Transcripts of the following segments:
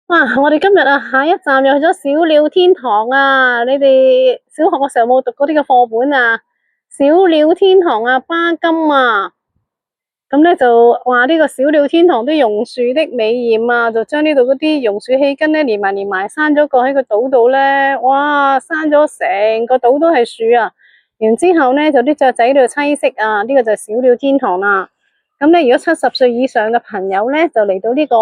哇！我哋今日啊，下一站又去咗小鳥天堂啊！你哋小學嘅時候有冇讀過呢個課本啊？小鳥天堂啊，巴金啊，咁咧就話呢個小鳥天堂啲榕樹的美艷啊，就將呢度嗰啲榕樹氣根咧連埋生咗個喺個島度咧，哇！生咗成個島都係樹啊！然之後咧就啲雀仔喺度棲息啊，呢個就係小鳥天堂啦。咁咧，如果70歲以上嘅朋友咧，就嚟到呢個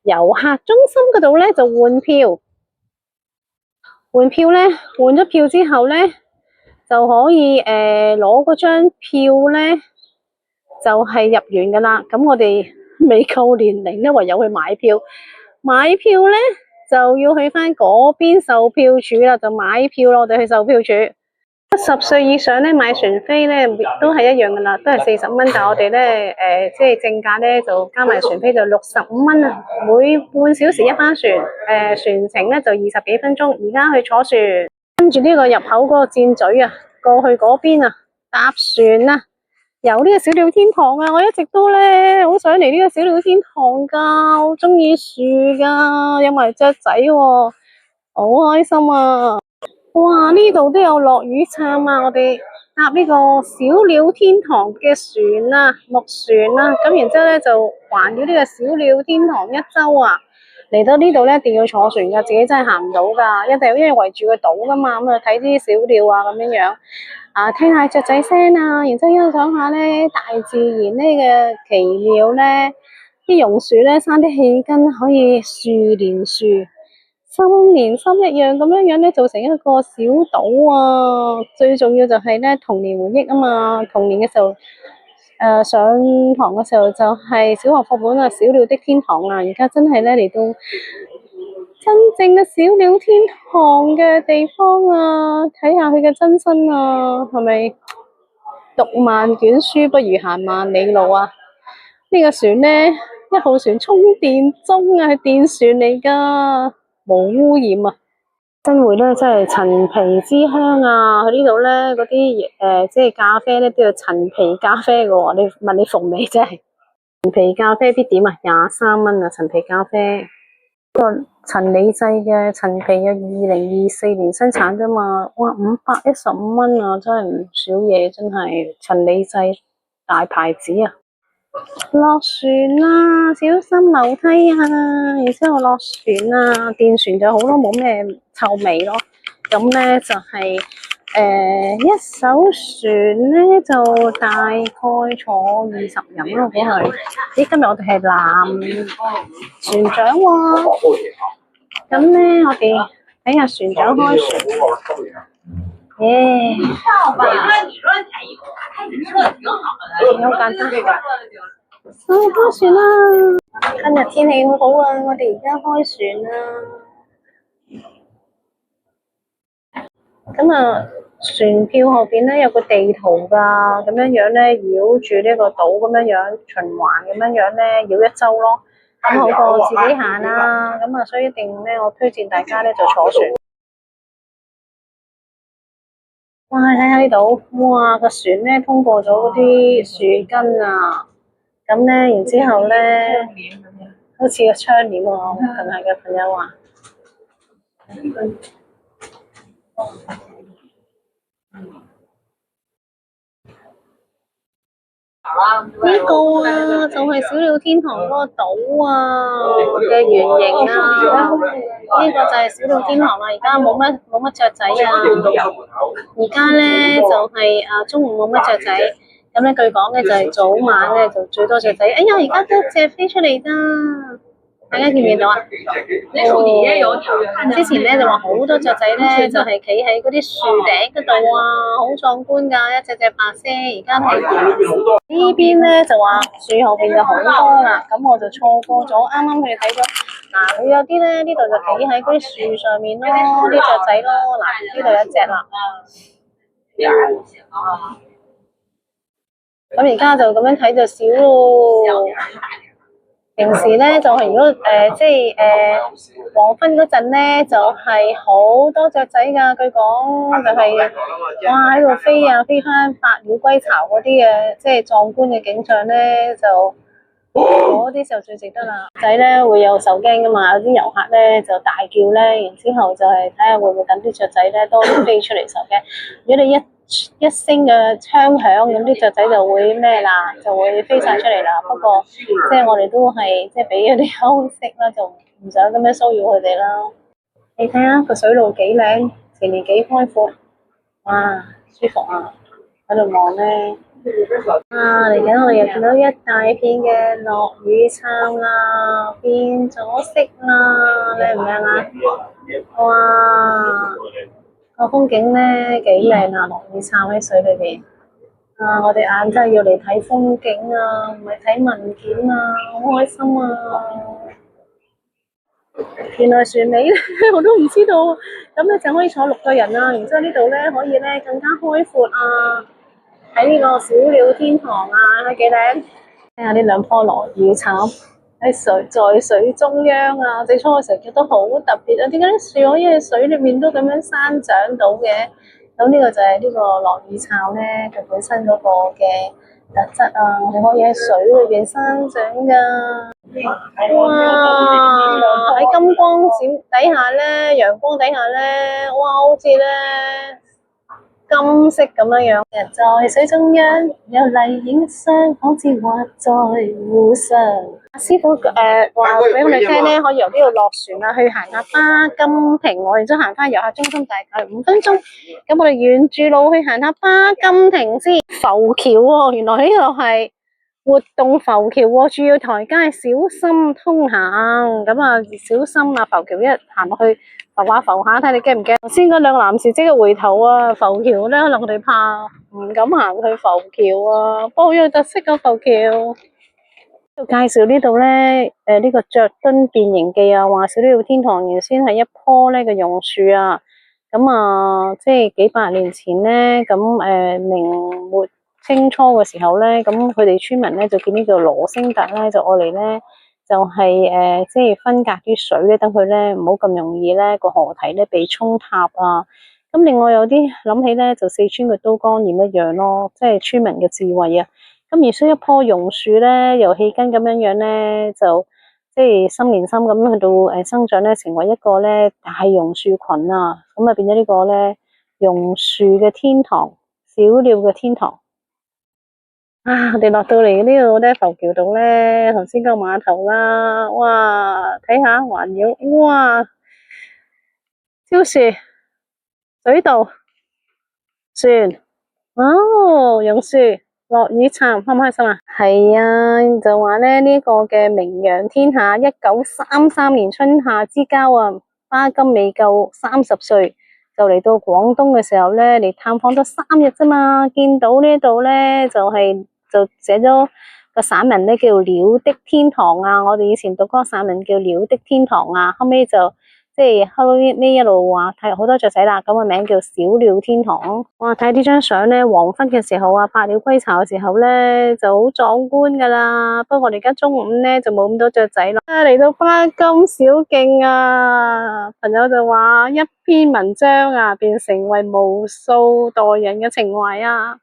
遊客中心嗰度咧，就換票。換票咧，換咗票之後咧，就可以攞嗰張票咧，就係入園噶啦。咁我哋未夠年齡咧，唯有去買票。買票咧就要去翻嗰邊售票處啦，就買票咯。我哋去售票處。70歲以上咧買船飛咧，都係一樣噶啦，都係40蚊。但係我哋咧即係正價咧就加埋船飛就65蚊啊，每半小時一班船，船程咧就20幾分鐘。而家去坐船，跟住呢個入口嗰個箭嘴啊，過去嗰邊啊，搭船啊，遊呢個小鳥天堂啊！我一直都咧好想嚟呢個小鳥天堂噶，好中意樹噶，有埋雀仔喎，好開心啊！哇！呢度都有落雨撐啊！我哋搭呢個小鳥天堂嘅船啊，木船啊，咁然之後咧就環繞呢個小鳥天堂一周啊。嚟到呢度咧，一定要坐船噶，自己真係行唔到噶，一定因為圍住個島噶嘛，咁啊睇啲小鳥啊咁樣樣啊，聽下雀仔聲啊，然之後欣賞下咧大自然呢嘅奇妙咧，啲榕樹咧生啲氣根可以樹連樹。心連心一樣咁樣樣咧，做成一個小島啊！最重要就係咧童年回憶啊嘛，童年嘅時候，上堂嘅時候就係小學課本啊，小鳥的天堂啊，而家真係咧嚟到真正嘅小鳥天堂嘅地方啊，睇下佢嘅真身啊，係咪讀萬卷書不如行萬里路啊？呢個船咧，1號船充電中啊，係電船嚟噶。冇污染啊！新會咧，真係陳皮之香啊！佢呢度咧嗰啲即係咖啡咧都要陳皮咖啡嘅喎。你問你服未啫？陳皮咖啡必點啊？23蚊啊！陳皮咖啡個陳李濟嘅陳皮嘅2024年生產啫嘛，哇，515蚊啊！真係唔少嘢，真係陳李濟大牌子啊！落船啦，小心樓梯啊！然之後落船啊，電船就好咯，冇咩臭味咯。咁咧就係一艘船咧就大概坐20人咯，估係。咦，今日我哋係男船長喎。咁咧我哋睇下船長開船。耶！好簡單。開船啦！今日天氣好好啊，我哋而家開船啦。咁啊，船票後邊咧有個地圖噶，咁樣樣咧繞住呢個島咁樣樣循環咁樣樣咧繞一周咯。咁好過自己行啦。咁啊，所以一定咧，我推薦大家咧就坐船。哇！睇下呢度，哇，個船咧通過咗嗰啲樹根啊，咁咧然之後咧，好似個窗簾喎，近係嘅朋友話。呢個啊，就係小鳥天堂嗰個島啊嘅原型啊，呢個就係小鳥天堂啦。而家冇乜雀仔啊，而家咧就係中午冇乜雀仔，咁咧據講咧就係早晚咧就最多雀仔。哎呀，而家都隻飛出嚟咋，大家見唔見到啊？之前咧就話好多雀仔咧就係企喺嗰啲樹頂嗰度啊，好壯觀㗎，一隻隻白色。而家係呢邊咧就話樹後邊就好多啦，咁我就錯過咗。啱啱佢哋睇咗，嗱，佢有啲咧呢度就企喺嗰啲樹上面咯，啲雀仔咯，嗱，呢度有一隻啦。咁而家就咁樣睇就少咯。平時咧就係如果即係黃昏嗰陣咧就係好多雀仔㗎，據講就係哇喺度飛啊飛翻百鳥歸巢嗰啲嘅即係壯觀嘅景象咧就嗰啲時候最值得啦。仔咧會有受驚噶嘛，有啲遊客咧就大叫咧，然之後就係睇下會唔會等啲雀仔咧多啲飛出嚟受驚。如果你一聲嘅槍響，咁啲雀仔就會咩啦，就會飛晒出嚟啦。不過即係我哋都係即係俾佢哋休息啦，就唔想咁樣騷擾佢哋啦。你睇下個水路幾靚，前面幾開闊，哇，舒服啊！喺度望咧。嚟緊我哋又見到一大片嘅落雨杉啦，變咗色啦，靚唔靚啊？哇，個風景咧幾靚啊，落雨杉喺水裏邊。我哋晏真係要嚟睇風景啊，唔係睇文件啊，好開心啊！原來船尾咧，我都唔知道，咁咧就可以坐6個人啦，然之後呢度咧可以咧更加開闊啊！喺呢個小鳥天堂啊，係幾靚？睇下呢兩棵落雨杉喺在水中央啊！最初嘅時候覺得好特別啊，點解啲樹可以喺水裏面都咁樣生長到嘅？咁呢個就係呢個落雨杉咧，佢本身嗰個嘅特質啊，我哋可以喺水裏邊生長噶。哇！喺金光閃底下咧，陽光底下咧，哇，好似咧〜金色咁樣樣，人在水中央，有麗影相，好似畫在湖上。師傅話俾我哋聽咧，可以由呢度落船啦，去行下巴金亭。我哋都行翻遊客中心，大概5分鐘。咁我哋沿住路去行下巴金亭先。浮橋喎，原來呢度係活動浮橋喎，主要台階小心通行。咁啊，小心啊，浮橋一行落去。浮下浮下，睇你驚唔驚？頭先嗰兩個男士即刻回頭啊！浮橋咧，可能佢哋怕，唔敢行去浮橋啊。不過好有特色個浮橋。介紹呢度咧，呢個雀墩變形記啊，話小鳥天堂原先係一棵咧嘅榕樹啊。咁啊，即係幾百年前咧，咁明末清初嘅時候咧，咁佢哋村民咧就見呢個羅星特咧，就愛嚟咧。就係即係分隔啲水咧，等佢咧唔好咁容易咧個河堤咧被沖塌啊！咁另外有啲諗起咧，就四川嘅都江堰一樣咯，即係村民嘅智慧啊！咁而需一棵榕樹咧，由氣根咁樣樣咧，就即係心連心咁去到生長咧，成為一個咧大榕樹群啊！咁啊變咗呢個咧榕樹嘅天堂，小鳥嘅天堂。我哋落到嚟呢度咧，浮橋度咧，頭先個碼頭啦，哇，睇下環繞，哇，蕉樹、水稻、船，哦，榕樹、落雨杉，開唔開心啊？係啊，就話咧呢個嘅名揚天下，1933年春夏之交啊，巴金未夠30歲，就嚟到廣東嘅時候咧，嚟探訪咗3日啫嘛，見到呢度咧就就寫咗個散文咧，叫鳥的天堂啊！我哋以前讀嗰個散文叫鳥的天堂啊，後尾就即係後尾一路話睇好多雀仔啦，咁個名叫小鳥天堂。哇！睇呢張相咧，黃昏嘅時候啊，百鳥歸巢嘅時候咧，就好壯觀噶啦。不過我哋而家中午咧就冇咁多雀仔啦。嚟到巴金小徑啊，朋友就話一篇文章啊，變成為無數代人嘅情懷啊！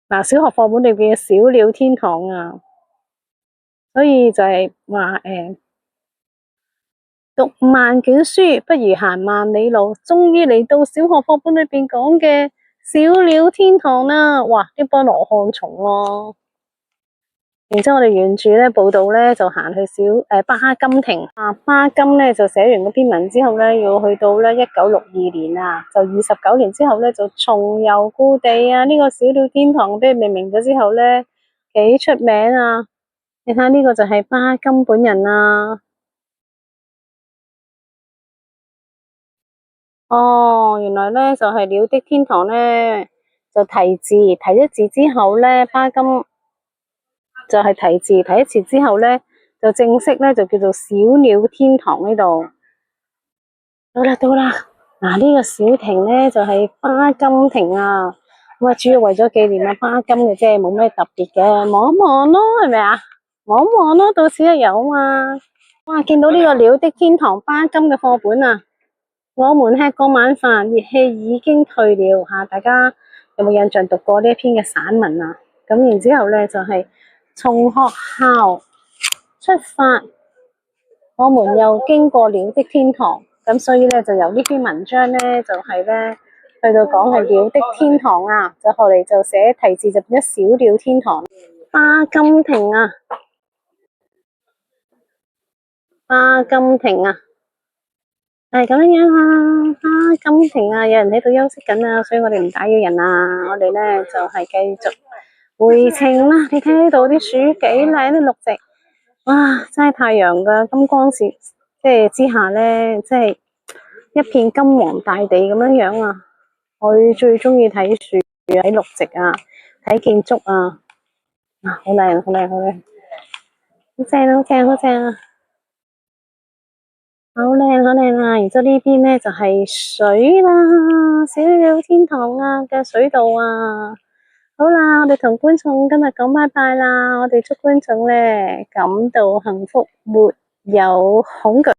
嗱，小學課本裏邊嘅小鳥天堂啊，所以就係話讀萬卷書不如行萬里路，終於嚟到小學課本裏邊講嘅小鳥天堂啦！哇，啲菠蘿漢蟲喎。然之後我哋沿住咧步道咧就行去巴金亭啊。巴金咧就寫完嗰篇文之後咧，要去到咧1962年啊，就29年之後咧就重遊故地啊。呢個小鳥天堂俾命名咗之後咧，幾出名啊！你睇呢個就係巴金本人啊。哦，原來咧就係鳥的天堂咧，就題字提咗字之後咧，巴金就係題字提一次之後咧，就正式咧就叫做小鳥天堂呢度。到啦到啦，嗱呢個小亭咧就係巴金亭啊。咁啊，主要為咗紀念巴金嘅啫，冇咩特別嘅，望一望咯，係咪啊？望一望咯，到此一遊啊嘛。哇，見到呢個鳥的天堂巴金嘅課本啊！我們吃過晚飯，熱氣已經退了吓，大家有冇印象讀過呢一篇嘅散文啊？咁然之後咧就係從學校出發，我們又經過了的天堂。咁所以咧就由呢篇文章咧就係咧去到講係了的天堂啊，就後嚟就寫題字就變咗小鳥天堂。巴金亭啊，巴金亭啊，係咁樣啊，巴金亭啊，有人喺度休息緊啊，所以我哋唔打擾人啊，我哋咧就係繼續回程啦。你睇呢度啲樹幾靚，啲綠植，哇！真係太陽嘅金光線即係之下咧，即係一片金黃大地咁樣樣啊！我最中意睇樹、睇綠植啊、睇建築啊，啊好靚，好靚，好靚，好正，好正，好正啊！好靚，好靚啊！然之後呢邊咧就係水啦，小鳥天堂啊嘅水道啊。好啦，我哋同觀眾今日講拜拜啦！我哋祝觀眾咧感到幸福，沒有恐懼。